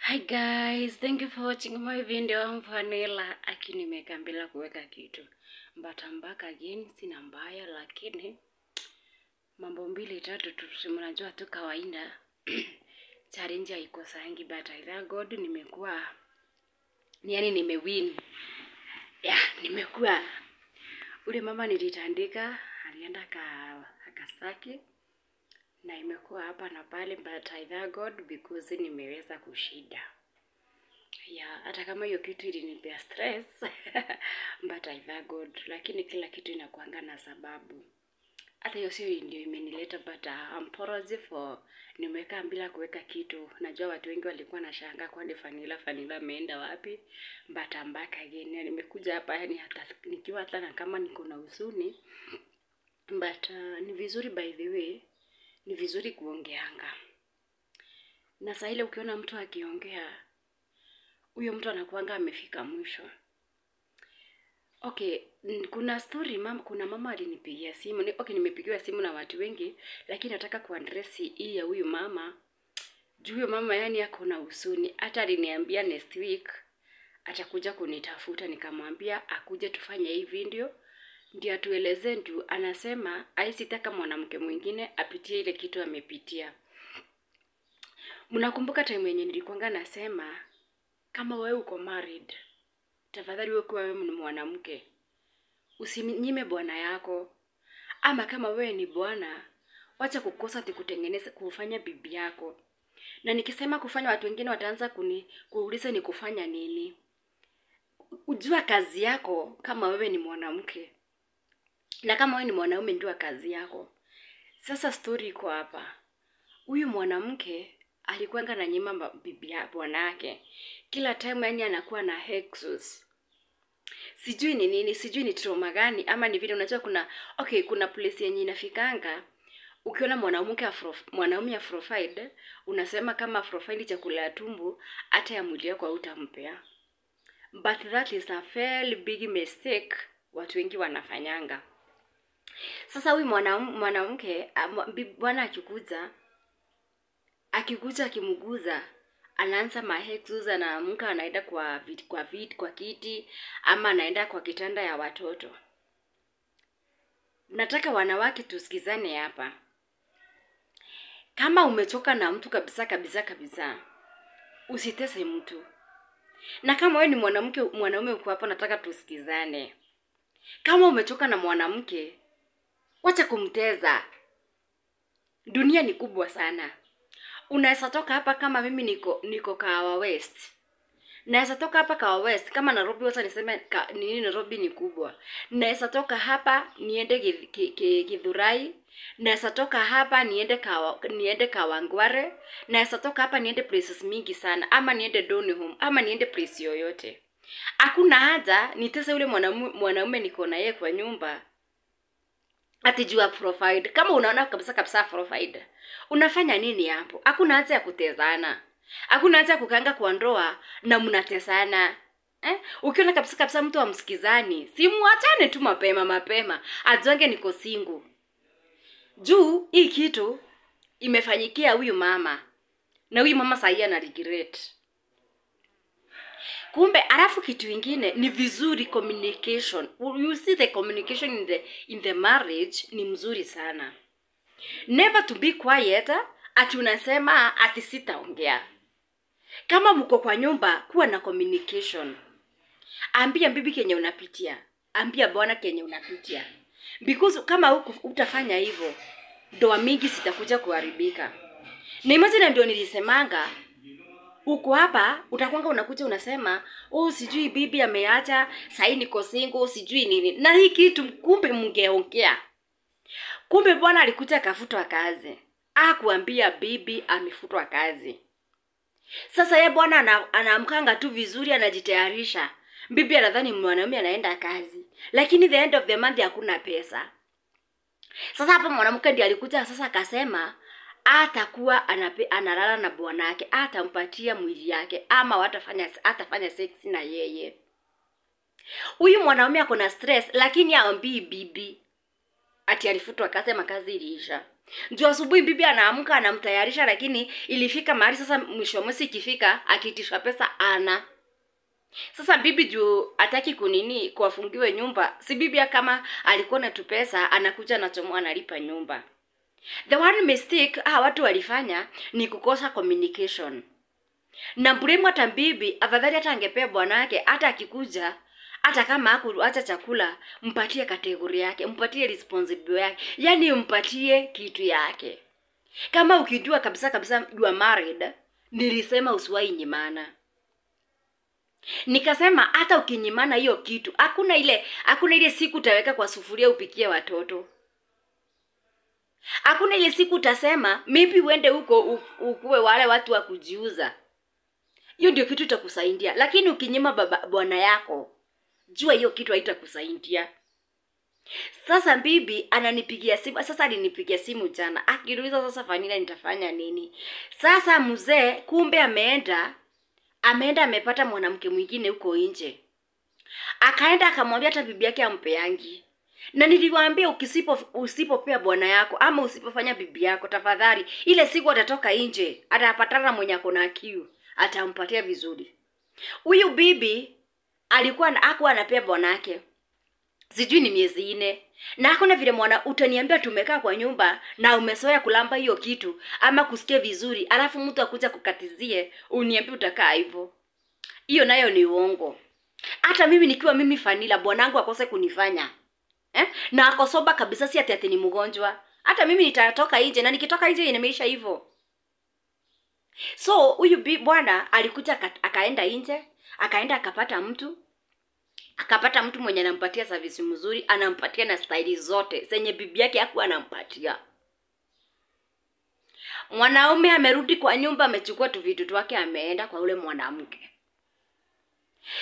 Hi guys, thank you for watching my video. I'm Vanilla. Lakini nimeka bila kuweka kitu. But I'm back again, sina mbaya lakini mambo mbili tatu tu mnajua tu kawaida. Challenge haiko sangi but I thank God nimekuwa nimewin. Nimekuwa ule mama nilitandika alienda akasaki na imekuwa hapa na pale but I thank God because nimeweza kushinda. Hata kama hiyo kitu ilinipea stress but I thank God, lakini kila kitu inakuanga na sababu. Hata hiyo sio ndio imenileta but I'm apology for nimeweka bila kuweka kitu. Najua watu wengi walikuwa na shanga kwa Vanilla ameenda wapi, but I'm back again. Nimekuja hapa hata nikiwa hata na kama niko na huzuni but ni vizuri, by the way ni vizuri kuongeanga. Na saa ile ukiona mtu akiongea huyo mtu anakuanga amefika mwisho. Okay, kuna story kuna mama alinipigia simu. Nimepigiwa simu na watu wengi lakini nataka kuaddress hii ya huyu mama. Juu huyo mama ako na huzuni. Hata aliniambia next week atakuja kunitafuta, nikamwambia akuje tufanye hii video ndio atueleze. Ndio anasema haisitaka mwanamke mwingine apitie ile kitu amepitia. Mnakumbuka time yenye nilikuanga nasema kama wewe uko married, tafadhali wewe kwa wewe ni mwanamke usinyime bwana yako, ama kama wewe ni bwana wacha kukosa kutengeneza kufanya bibi yako. Na nikisema kufanya, watu wengine wataanza kuuliza ni kufanya nini. Ujua kazi yako kama wewe ni mwanamke, na kama wewe ni mwanaume ndio kazi yako. Sasa story iko hapa. Huyu mwanamke alikuanga na nyima bibi ya bwana yake kila time, anakuwa na hexus. Sijui ni nini, sijui ni trauma gani ama ni vile unajua kuna place yenye inafikanga ukiona mwanaume afrofied unasema kama afrofied chakula ya tumbo hata ya mwili yako utampea. But that is a very big mistake watu wengi wanafanyanga. Sasa huyu mwanamke bwana akikuja akimuguza anaanza mahexus, na mka anaenda kwa kiti ama anaenda kwa kitanda ya watoto. Nataka wanawake tusikizane hapa. Kama umechoka na mtu kabisa usitese mtu. Na kama wewe ni mwanaume uko hapa, nataka tusikizane. Kama umechoka na mwanamke, wacha kumteza. Dunia ni kubwa sana. Unaweza toka hapa kama mimi niko Kahawa West. Naweza toka hapa Kahawa West kama Nairobi, wacha niseme Nairobi ni kubwa. Naweza toka hapa niende Githurai. Naweza toka hapa niende Kawangware. Naweza toka hapa niende places mingi sana, ama niende Donholm, ama niende place yoyote. Hakuna haja nitese yule mwanaume niko na yeye kwa nyumba atijua provide. Kama unaona kabisa provide, unafanya nini hapo? Hakuna haja ya kutezana. Hakuna haja kukanga kwa ndoa na mnatesana. Ukiona kabisa mtu amsikizani, simuachane tu mapema. Ajonge niko single. Juu hii kitu imefanyikia huyu mama. Na huyu mama sasa ana regret. Kumbe alafu kitu kingine ni vizuri communication. You see the communication in the marriage ni mzuri sana. Never to be quiet ati unasema ati sitaongea. Kama mko kwa nyumba, kuwa na communication. Ambia bibi kenye unapitia, ambia bwana kenye unapitia. Because kama utafanya hivyo, ndoa mingi sitakuja kuharibika. Na imagine ndio nilisemanga, uko hapa utakwanga unakuja unasema, sijui bibi ameacha, sasa niko single, sijui nini. Na hii kitu kumbe mngeongea. Kumbe bwana alikuja akafutwa kazi. Hakuambia bibi amefutwa kazi. Sasa yeye bwana anaamkanga tu vizuri, anajitayarisha. Bibi anadhani mwanaume anaenda kazi, lakini the end of the month hakuna pesa. Sasa hapa mwanamke ndiye alikuja sasa akasema atakuwa analala na bwana yake, atampatia mwili yake, ama atafanya sex na yeye. Huyu mwanaume ako na stress, lakini haambii bibi ati alifutwa kazi ama kazi iliisha. Juu asubuhi bibi anaamka anamtayarisha, lakini ilifika mahali sasa mwisho wa mwezi ikifika akiitishwa pesa ana. Sasa bibi juu hataki kunini kuwafungiwe nyumba, si bibi kama alikuwa na tu pesa anakuja na chomo analipa nyumba. The one mistake watu walifanya ni kukosa communication. Na blame hata bibi, afadhali hata angepea bwana yake hata akikuja, hata kama hakuacha chakula, mpatie kategori yake, mpatie responsibility yake. Yaani mpatie kitu yake. Kama ukijua kabisa you are married, nilisema usiwahi nyimana. Nikasema hata ukinyimana hiyo kitu, hakuna ile siku utaweka kwa sufuria upikie watoto. Hakuna ile siku utasema maybe uende huko ukuwe wale watu wa kujiuza. Hiyo ndio kitu itakusaidia. Lakini ukinyima bwana yako, jua hiyo kitu haitakusaidia. Sasa bibi ananipigia simu, sasa alinipigia simu jana. Akiniuliza sasa Vanilla nitafanya nini? Sasa mzee kumbe ameenda amepata mwanamke mwingine huko nje. Akaenda akamwambia hata bibi yake ampeangi. Na niliwaambia usipopea bwana yako ama usipofanya bibi yako, tafadhali ile siku atatoka nje atapatana mwenye akona kiu, atampatia vizuri. Huyu bibi alikuwa hakuwa anapea bwana yake sijui ni miezi 4. Na hakuna vile utaniambia tumekaa kwa nyumba na umesoea kulamba hiyo kitu ama kusikia vizuri, alafu mtu akuja kukatizie uniambie utakaa hivyo. Hiyo nayo ni uongo. Hata mimi nikiwa mimi Vanilla, bwanangu akose kunifanya na akosoba kabisa, si ati ni mgonjwa. Hata mimi nitatoka nje, na nikitoka nje imeisha hivyo. So huyu bwana alikuja akaenda nje, akaenda akapata mtu mwenye anampatia service mzuri, anampatia na style zote zenye bibi yake hakuwa anampatia. Mwanaume amerudi kwa nyumba, amechukua tu vitu wake ameenda kwa ule mwanamke.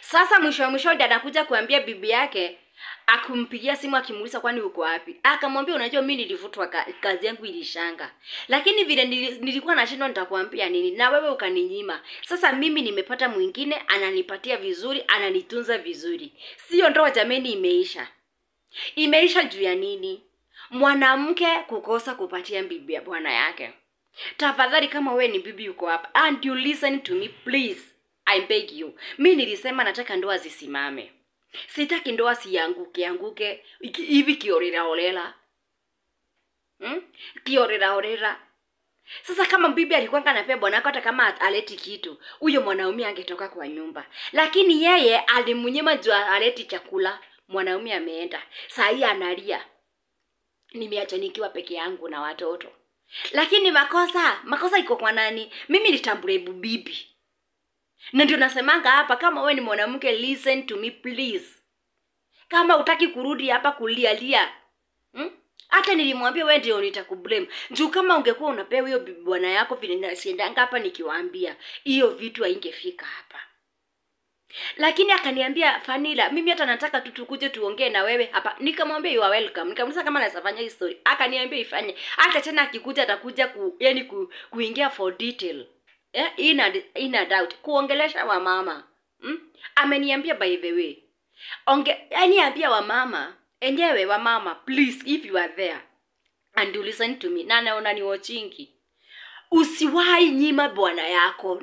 Sasa mwisho dada kuja kuambia bibi yake, akumpigia simu akimuuliza kwani uko wapi. Akamwambia unajua mimi nilivutwa kazi yangu ilishanga. Lakini vile nilikuwa nashindwa nitakwambia nini na wewe ukaninyima. Sasa mimi nimepata mwingine ananipatia vizuri, ananitunza vizuri. Sio ndoa jameni imeisha. Imeisha juu ya nini? Mwanamke kukosa kupatia bibi ya bwana yake. Tafadhali kama wewe ni bibi uko hapa and you listen to me please. I beg you. Mimi nilisema nataka ndoa zisimame. Sitaki ndoa sianguke hivi kiorera. Kiorera. Sasa kama bibi alikuwa anapea bwana yake hata kama aleti kitu, huyo mwanaume angetoka kwa nyumba. Lakini yeye alimunyima juu aleti chakula, mwanaume ameenda. Saa hii analia. Nimeacha nikiwa peke yangu na watoto. Lakini makosa iko kwa nani? Mimi nitambule bibi. Na ndio nasemanga hapa, kama wewe ni mwanamke listen to me please. Kama utaki kurudi hapa kulia. Hata nilimwambia wewe ndio nitakublame. Juu kama ungekuwa unapea huyo bwana yako vile nasiendanga hapa nikiwaambia, hiyo vitu haingefika hapa. Lakini akaniambia Vanilla, mimi hata nataka tukuje tuongee na wewe hapa. Nikamwambia you are welcome. Nikamuuliza kama anaweza fanya hii story. Akaniambia ifanye. Hata tena akikuja atakuja kuingia for detail. Ina doubt kuongelesha wa mama. Ameniambia by the way. Ambia wa mama, enyewe wa mama, please if you are there and you listen to me. Na naona ni watchingi. Usiwahi nyima bwana yako.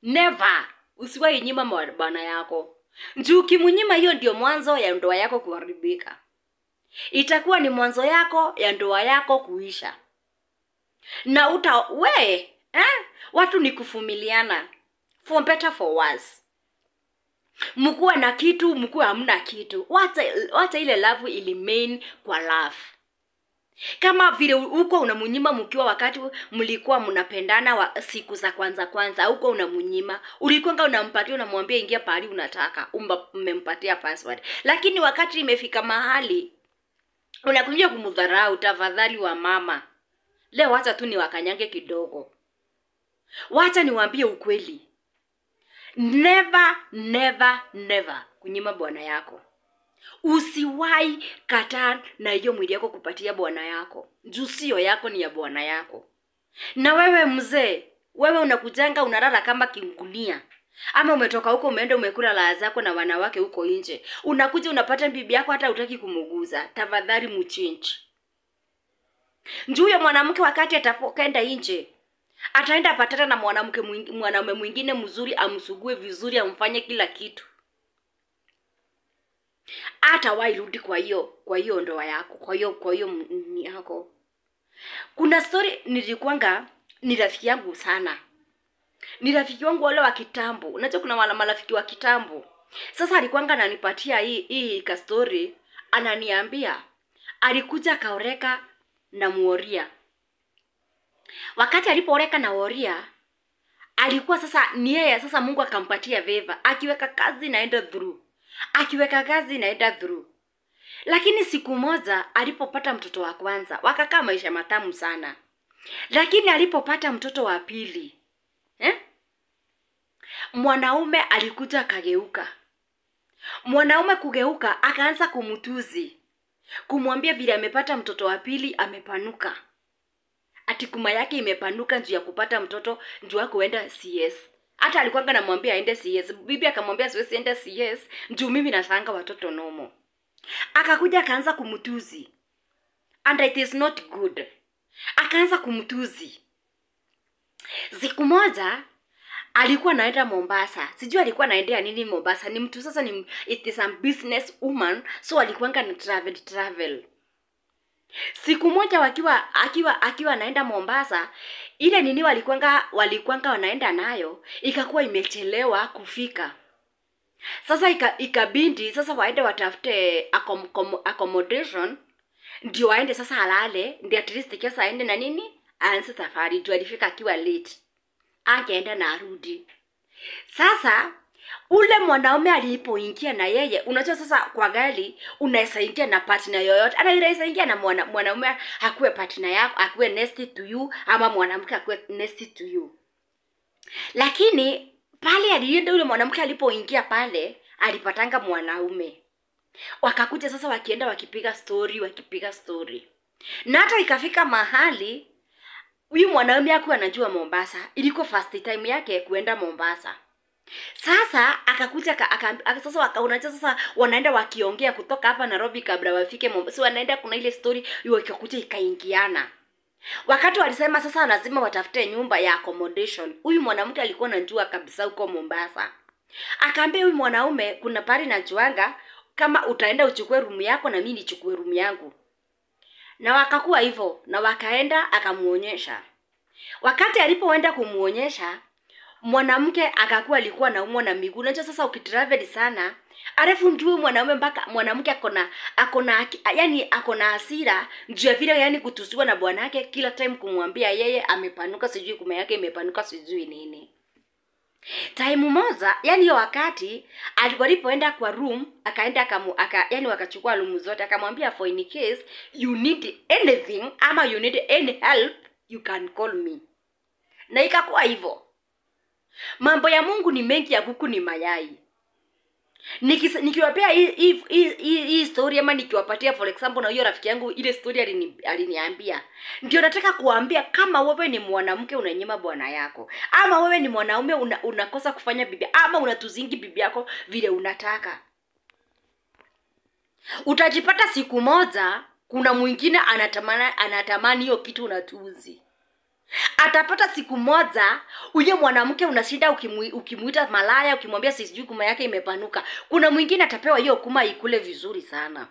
Never. Usiwahi nyima bwana yako. Juu kimunyima hiyo ndio mwanzo ya ndoa yako kuharibika. Itakuwa ni mwanzo yako ya ndoa yako kuisha. Na watu ni kuvumiliana. For better for worse. Mkuwa na kitu, mkuwa hamna kitu. Wacha ile love ili main kwa love. Kama vile uko unamunyima mkiwa wakati mlikuwa mnapendana siku za kwanza uko unamunyima, ulikuwa unampatia unamwambia ingia pahali unataka, umempatia password. Lakini wakati imefika mahali unakuja kumdharau, tafadhali wa mama. Leo wacha tu ni wakanyange kidogo. Wacha niwaambie ukweli. Never kunyima bwana yako. Usiwahi kataa na hiyo mwili yako kupatia bwana yako. Juu sio yako, ni ya bwana yako. Na wewe mzee, wewe unakujanga unalala kama kingunia. Ama umetoka huko umeenda umekula laa zako na wanawake huko nje. Unakuja unapata bibi yako hata hutaki kumuguza. Tafadhali mchange. Njoo huyo mwanamke wakati atapokenda nje, ataenda patana na mwanaume mwingine mzuri, amsugue vizuri, amfanye kila kitu. Hata wairudi kwa hiyo ndoa yako, kwa hiyo ni yako. Kuna story nilikuanga ni rafiki yangu sana. Ni rafiki wangu wale wa kitambo. Unajua kuna wala marafiki wa kitambo. Sasa alikuanga ananipatia hii ka story, ananiambia alikuja kaoreka na Muoria. Wakati alipooreka na Woria, alikuwa sasa ni yeye sasa Mungu akampatia favor. Akiweka kazi naenda through. Akiweka kazi naenda through. Lakini siku moja alipopata mtoto wa kwanza, wakakaa maisha matamu sana. Lakini alipopata mtoto wa pili, mwanaume alikuja akageuka. Mwanaume kugeuka akaanza kumtuzi. Kumwambia vile amepata mtoto wa pili amepanuka. Ati kuma yake imepanuka juu ya kupata mtoto, juu ya kuenda CS. Hata alikuwa anamwambia aende CS. Bibi akamwambia siwezi enda CS, juu mimi nasanga watoto nomo. Akakuja akaanza kumtuzi. And it is not good. Akaanza kumtuzi. Siku moja alikuwa anaenda Mombasa. Sijui alikuwa anaendea nini Mombasa. Ni mtu sasa it is a business woman, so alikuwa na travel. Siku moja akiwa anaenda Mombasa, ile nini walikuwa wanaenda nayo ikakuwa imechelewa kufika. Sasa ikabindi sasa waende watafute accommodation, ndio waende sasa halale, ndio at least kesa aende na nini aanze safari. Ndio alifika akiwa late, akaenda na arudi. Sasa ule mwanaume alipoingia na yeye, unajua sasa kwa gari unaweza ingia na partner yoyote. Anaweza ingia na mwanaume akuwe partner yako, akuwe next to you, ama mwanamke akuwe next to you. Lakini pale alienda ule mwanamke alipoingia pale, alipatanga mwanaume. Wakakuja sasa wakienda wakipiga story. Na hata ikafika mahali huyu mwanaume hakuwa anajua Mombasa. Ilikuwa first time yake kuenda Mombasa. Sasa akakuja sasa wakaona sasa wanaenda wakiongea kutoka hapa Nairobi kabla wafike Mombasa. So wanaenda kuna ile story ikakuja ikaingiana. Wakati walisema sasa lazima watafute nyumba ya accommodation, huyu mwanamke alikuwa anajua kabisa huko Mombasa. Akaambia huyu mwanaume kuna pari na juanga, kama utaenda uchukue room yako na mimi nichukue room yangu. Na wakakuwa hivyo, na wakaenda akamuonyesha. Wakati alipoenda kumuonyesha, mwanamke akakuwa alikuwa anaumwa na miguu. Unajua sasa ukitravel sana, alafu ndio mwanaume mpaka mwanamke akona hasira juu ya vile yani kutusiwa na bwanake kila time kumwambia yeye amepanuka, sijui kuma yake imepanuka, sijui nini. Time moja, yani hiyo wakati alipoenda kwa room, akaenda yani wakachukua room zote, akamwambia for in case you need anything ama you need any help you can call me. Na ikakuwa hivyo. Mambo ya Mungu ni mengi, ya kuku ni mayai. Nikiwapea hii story ama nikiwapatia for example na hiyo rafiki yangu ile story aliniambia, ndio nataka kuambia kama wewe ni mwanamke unanyima bwana yako, ama wewe ni mwanaume unakosa kufanya bibi, ama unatuzingi bibi yako vile unataka, utajipata siku moja kuna mwingine anatamani hiyo kitu unatuzi. Atapata siku moja huyo mwanamke unashinda ukimuita malaya, ukimwambia sijui kuma yake imepanuka, kuna mwingine atapewa hiyo kuma ikule vizuri sana.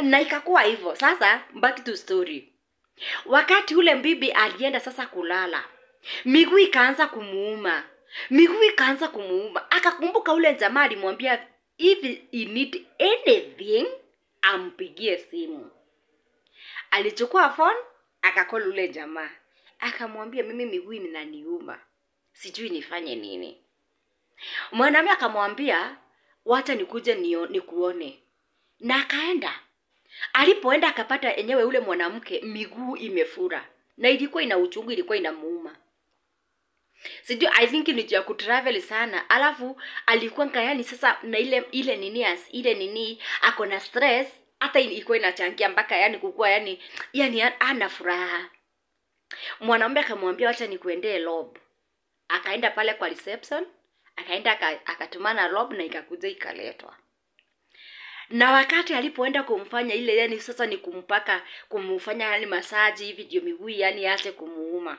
Na ikakuwa hivyo. Sasa back to story. Wakati ule bibi alienda sasa kulala, miguu ikaanza kumuuma. Akakumbuka ule jamaa alimwambia if you need anything ampigie simu. Alichukua phone akakol ule jamaa. Akamwambia mimi miguu inaniuma, sijui nifanye nini. Mwanamume akamwambia wacha nikuje nikuone. Na akaenda. Alipoenda akapata enyewe ule mwanamke miguu imefura. Na ilikuwa ina uchungu, ilikuwa inamuuma. Sijui I think ni ya kutravel sana. Alafu alikuwa yani sasa na ile nini ako na stress, hata ilikuwa inachangia mpaka yani kukua yani ana furaha. Mwanamume akamwambia acha nikuendee lob. Akaenda pale kwa reception, akaenda akatumana lob na ikakuja ikaletwa. Na wakati alipoenda kumfanya ile, yani sasa ni kumpaka, kumfanya yani masaji hivi ndio miguu yani aache kumuuma.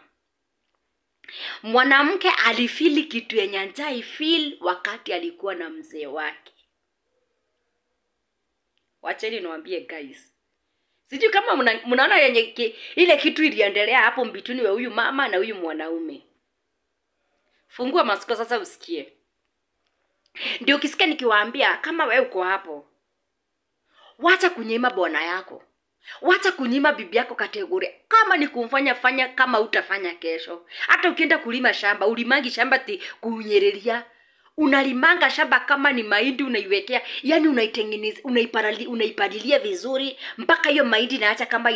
Mwanamke alifili kitu yenye hajai feel wakati alikuwa na mzee wake. Wacheni niwaambie guys. Sijui kama mnaona yenye ile kitu iliendelea hapo mbituni wa huyu mama na huyu mwanaume. Fungua masikio sasa usikie. Ndio ukisikia nikiwaambia kama wewe uko hapo, wacha kunyima bwana yako. Wacha kunyima bibi yako kategoria. Kama ni kumfanya fanya, kama utafanya kesho. Hata ukienda kulima shamba, ulimangi shamba ti kunyereria. Unalimanga shamba kama ni mahindi unaiwekea, yani unaitengeneza, unaipalilia vizuri mpaka hiyo mahindi inaacha kama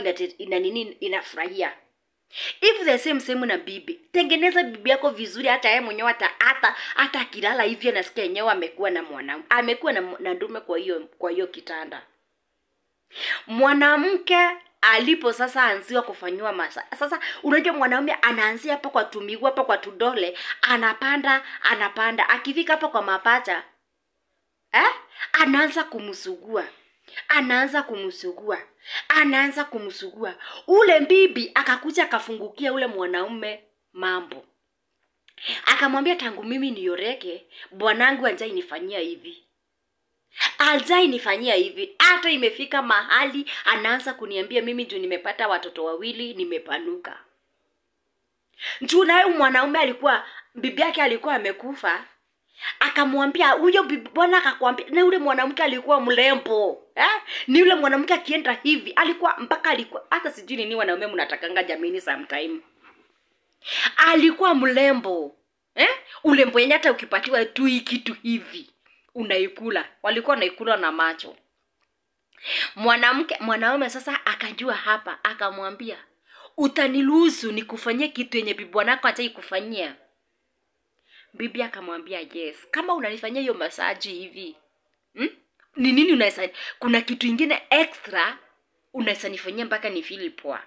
inafurahia. If the same na bibi, tengeneza bibi yako vizuri, hata yeye mwenyewe hata akilala hivi anasikia yenyewe amekuwa na mwanaume, amekuwa na ndume kwa hiyo kitanda. Mwanamke alipo sasa anziwa kufanywa masa. Sasa unajua mwanaume anaanzia hapa kwa tumiguu, hapa kwa tudole, anapanda. Akifika hapa kwa mapacha, anaanza kumsugua. Ule bibi akakuja akafungukia ule mwanaume mambo. Akamwambia tangu mimi nioreke, bwanangu anjai nifanyia hivi. Hata imefika mahali anaanza kuniambia mimi ndio nimepata watoto 2, nimepanuka. Njoo naye mwanaume alikuwa, bibi yake alikuwa amekufa. Akamwambia huyo bibi, bwana akakwambia, na yule mwanamke alikuwa mlembo. Ni yule mwanamke akienda hivi, alikuwa hata sijui nini wanaume mnatakanga jamini sometime. Alikuwa mlembo. Ulembo yenye hata ukipatiwa tu kitu hivi unaikula. Walikuwa naikula na macho. Mwanaume sasa akajua hapa, akamwambia, utaniruhusu nikufanyie kitu yenye bibi bwanako hataki kufanyia? Bibi akamwambia yes. Kama unanifanyia hiyo masaji hivi, ni nini unaweza, kuna kitu kingine extra unaweza nifanyia mpaka ni feel poa?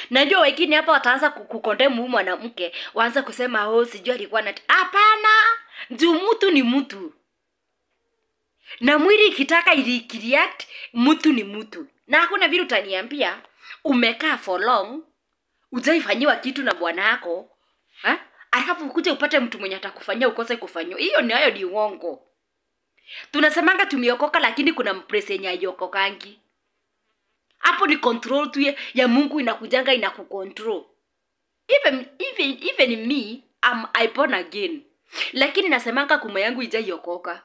Najua wengine hapa wataanza kukondemu huyu mwanamke, waanza kusema sijui alikuwa hapana. Juu mtu ni mtu. Na mwili ikitaka react, mtu ni mtu. Na hakuna vile utaniambia umekaa for long, hujaifanyiwa kitu na bwana yako, alafu ukuje upate mtu mwenye atakufanyia ukose kufanywa. Hiyo ni uongo. Tunasemanga tumeokoka, lakini kuna mprese yenye haiokokangi. Hapo ni control tu ya Mungu inakujanga inakukontrol. Even me, I born again. Lakini nasemanga kuma yangu ijaiokoka.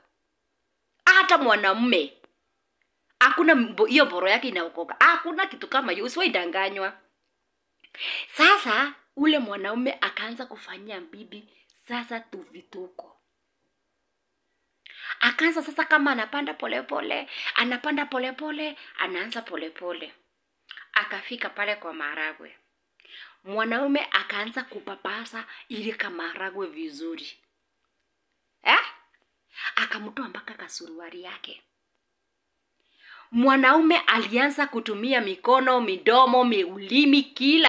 Hata mwanamume hakuna hiyo boro yake inaokoka. Hakuna kitu kama hiyo, usiwaidanganywa. Sasa ule mwanaume akaanza kufanyia bibi sasa tu vituko. Akaanza sasa kama anapanda polepole, anaanza polepole. Akafika pale kwa maharagwe. Mwanaume akaanza kupapasa ile kama maharagwe vizuri. Akamtoa mpaka kasuruari yake. Mwanaume alianza kutumia mikono, midomo, ulimi, kila